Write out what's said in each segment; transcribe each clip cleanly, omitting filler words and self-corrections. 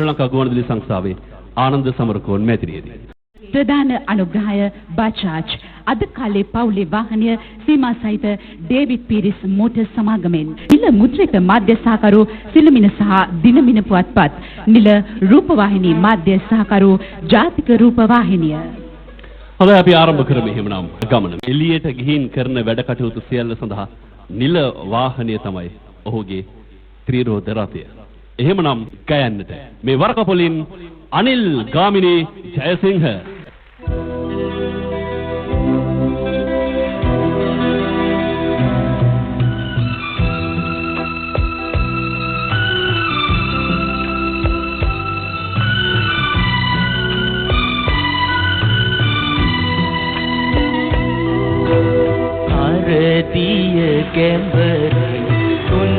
ශ්‍රී ලංකා ගුවන්විදුලි සංස්ථාවේ ආනන්ද සමරකෝන් මැදිරියේදී. ප්‍රධාන අනුග්‍රහය බජාජ් අද කාලේ පවුලේ වාහනය සීමා සහිත ඩේවිඩ් පීරිස් මෝටර් සමාගමෙන් නිල මුද්‍රිත මාධ්‍ය සහකරු සිළුමිණ සහ දිනමිණ පුවත්පත් නිල රූපවාහිනී මාධ්‍ය සහකරු ජාතික රූපවාහිනිය. හොඳයි අපි ආරම්භ කරමු එහෙමනම් ගමන. එළියට ගිහින් කරන වැඩ කටයුතු සියල්ල සඳහා නිල වාහනය තමයි ඔහුගේ ත්‍රිරෝද රථය. එහෙමනම් ගයන්නට මේ වරකපොලින් අනිල් ගාමිණී ජයසිංහ. අරතිය කැඹර තුන්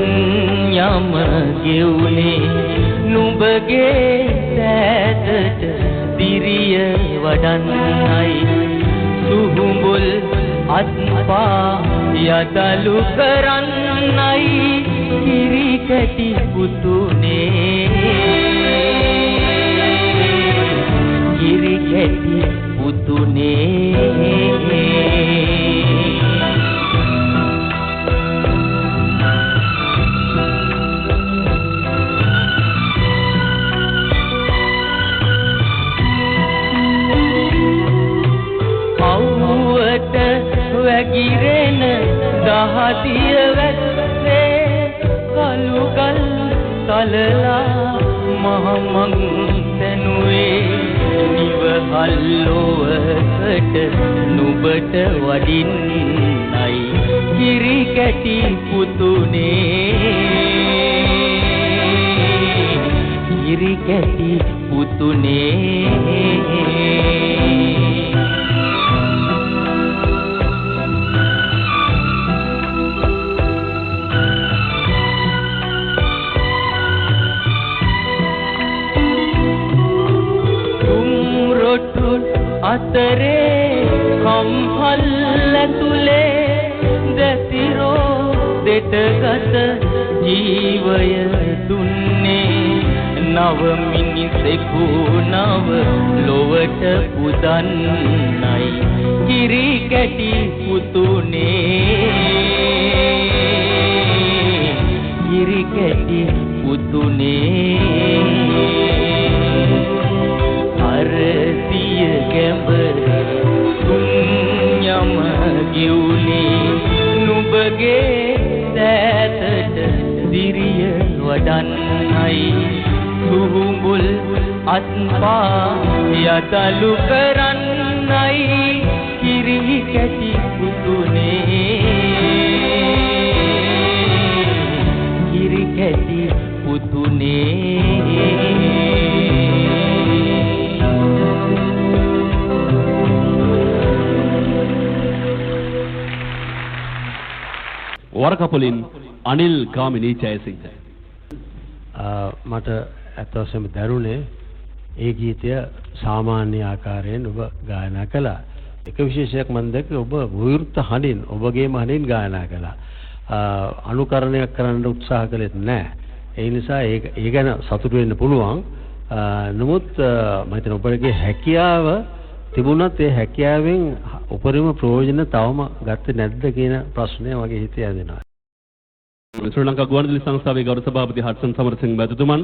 යම ගෙවුනේ නුඹගේ සෑතට දිරිය වඩන්නයි සුහුඹුල් අත්පා යදලු කරන්නයි කිරි කැටි පුතුනේ කිරි කැටි පුතුනේ වැගිරෙන දහදිය වැස්සේ කළු ගල් තලලා මහමං තනුවේ නිවහල්ලොවකට නුඹට වඩින්නයි කිරි කැටි පුතුනේ කිරි කැටි පුතුනේ අතරේ කම්හල් ඇතුලේ දැසිරෝ දෙටගත ජීවය දුන්නේ නව මිනිසෙකු නව ලොවට පුදන්නයි කිරි කැටි පුතුනේ කිරි කැටි පුතුනේ අරතිය කැඹර තුන් යම ගෙවුනේ නුඹගේ සෑතට දිරිය වඩන්නයි සුහුඹුල් අත්පා යදලු කරන්නයි කිරි කැටි පුතුනේ කිරි කැටි පුතුනේ වරකපොලින් අනිල් ගාමිණී ජයසිංහ. මට ඇත්ත වශයෙන්ම දරුණේ ඒ ගීතය සාමාන්‍ය ආකාරයෙන් ඔබ ගායනා කළා. එක විශේෂයක් මම දැක්කේ ඔබ විවෘත හඬින් ඔබගේම හඬින් ගායනා කළා. අනුකරණයක් කරන්න උත්සාහ කළෙත් නැහැ. ඒ නිසා ඒ ගැන සතුටු වෙන්න පුළුවන්. නමුත් මම හිතන ඔබගේ හැකියාව තිබුණත් ඒ හැකියාවෙන් උපරිම ප්‍රයෝජන තවම ගත්තේ නැද්ද කියන ප්‍රශ්නය වගේ හිතේ ඇදෙනවා. ශ්‍රී ලංකා ගුවන්විදුලි සංස්ථාවේ ගෞරව සභාපති හඩ්සන් සමරසිංහ මැතිතුමන්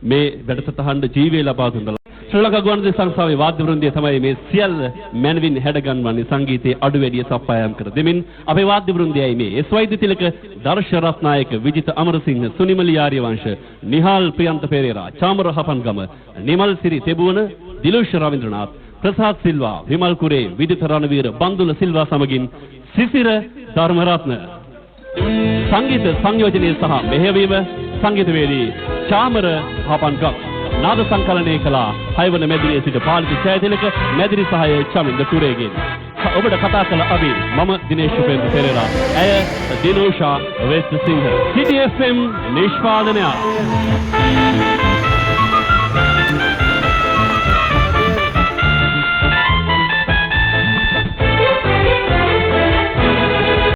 මේ වැඩසටහනට ජීවය ලබා දුන්නා. ශ්‍රී ලංකා ගුවන්විදුලි සංස්ථාවේ වාද්‍ය වෘන්දය තමයි මේ සියල්ල මැනවින් හැඩගන්වන්නේ සංගීතයේ අඩු වැඩි සප්පායම් කර දෙමින් අපේ වාද්‍ය වෘන්දයයි මේ එස් වෛද්‍ය තිලක දර්ශ රත්නායක විජිත අමරසිංහ සුනිමලි ආර්යවංශ නිහාල් ප්‍රියන්ත පෙරේරා චාමර හපන්ගම නිමල් සිරි තෙබුවන දිලුෂ රවින්ද්‍රනාත් ප්‍රසාද් සිල්වා විමල් කුරේ විදිත රණවීර බන්දුල සිල්වා සමගින් සිසිර ධර්මරත්න සංගීත සංයෝජනයේ සහ මෙහෙයවීම සංගීතවේදී චාමර හපන්ගම නාද සංකලනය කළා 6 වන මැදිරියේ සිට පාලිත ඡායතිලක මැදිරි සහාය චමින්ද කුරේගෙන් ඔබට කතා කළ අපි මම දිනේෂ් උපේන්ද්‍ර පෙරේරා ඇය දිනෝෂා වෙස්ටසිංහ CTFM නිෂ්පාදනය